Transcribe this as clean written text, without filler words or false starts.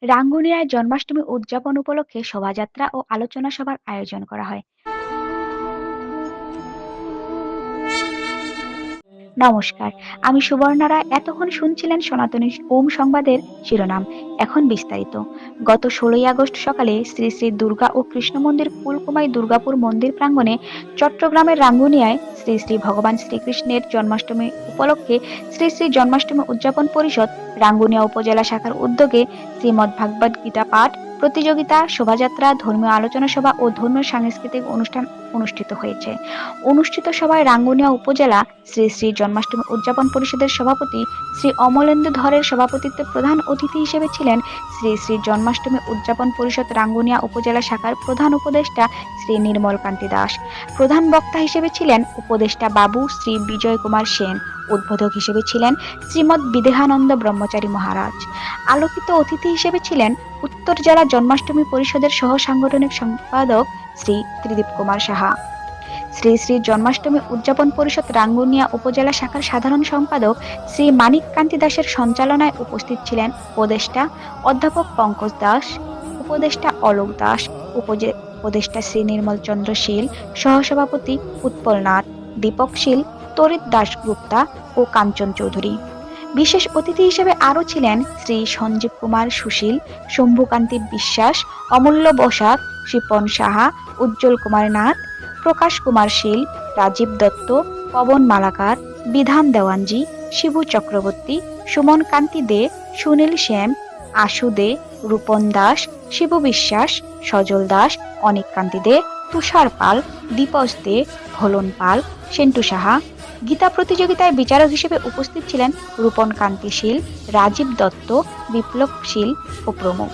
রাঙ্গুনিয়ায় জন্মাষ্টমী উদযাপন উপলক্ষে শোভাযাত্রা ও আলোচনা সভার আয়োজন করা হয়। নমস্কার, আমি সুবর্ণা রায়। এতক্ষণ শুনছিলেন সনাতনী ওম সংবাদের শিরোনাম। এখন বিস্তারিত। গত 16ই আগস্ট সকালে শ্রী শ্রী দুর্গা ও কৃষ্ণ মন্দির ফুলকুমাই দুর্গাপুর মন্দির প্রাঙ্গণে চট্টগ্রামের রাঙ্গুনিয়ায় শ্রী শ্রী ভগবান শ্রীকৃষ্ণের জন্মাষ্টমী উপলক্ষে শ্রী শ্রী জন্মাষ্টমী উদযাপন পরিষদ রাঙ্গুনিয়া উপজেলা শাখার উদ্যোগে শ্রীমদ্ ভাগবত গীতা পাঠ প্রতিযোগিতা, শোভাযাত্রা, ধর্মীয় আলোচনা সভা ও ধর্মীয় সাংস্কৃতিক অনুষ্ঠান অনুষ্ঠিত হয়েছে। অনুষ্ঠিত সভায় রাঙ্গুনিয়া উপজেলা শ্রী শ্রী জন্মাষ্টমী উদযাপন পরিষদের সভাপতি শ্রী অমলেন্দু ধরের সভাপতিত্বে প্রধান অতিথি হিসেবে ছিলেন শ্রী শ্রী জন্মাষ্টমী উদযাপন পরিষদ রাঙ্গুনিয়া উপজেলা শাখার প্রধান উপদেষ্টা শ্রী নির্মল কান্তি দাস। প্রধান বক্তা হিসেবে ছিলেন উপদেষ্টা বাবু শ্রী বিজয় কুমার সেন। উদ্বোধক হিসেবে ছিলেন শ্রীমৎ বিদেহানন্দ ব্রহ্মচারী মহারাজ। আলোকিত অতিথি হিসেবে ছিলেন উত্তর জেলা জন্মাষ্টমী পরিষদের সহ সাংগঠনিক সম্পাদক শ্রী ত্রিদীপ কুমার সাহা। শ্রী শ্রী জন্মাষ্টমী উদযাপন পরিষদ রাঙ্গুনিয়া উপজেলা শাখার সাধারণ সম্পাদক শ্রী মানিক কান্তি দাসের সঞ্চালনায় উপস্থিত ছিলেন উপদেষ্টা অধ্যাপক পঙ্কজ দাস, উপদেষ্টা অলোক দাস, উপদেষ্টা শ্রী নির্মল চন্দ্র শীল, সহসভাপতি উৎপল নাথ, দীপক শীল, তরিত দাশগুপ্তা ও কাঞ্চন চৌধুরী। বিশেষ অতিথি হিসেবে আরও ছিলেন শ্রী সঞ্জীব কুমার সুশীল, শম্ভুকান্তি বিশ্বাস, অমূল্য বসাক, শিপন সাহা, উজ্জ্বল কুমার নাথ, প্রকাশ কুমার শীল, রাজীব দত্ত, পবন মালাকার, বিধান দেওয়ানজি, শিবু চক্রবর্তী, সুমন কান্তি দে, সুনীল শ্যাম, আশু দে, রূপন দাস, শিবু বিশ্বাস, সজল দাস, অনিক কান্তি দে, তুষার পাল, দীপস দে, ভোলন পাল, সেন্টু সাহা। গীতা প্রতিযোগিতায় বিচারক হিসেবে উপস্থিত ছিলেন রূপন কান্তি শীল, রাজীব দত্ত, বিপ্লব শীল ও প্রমুখ।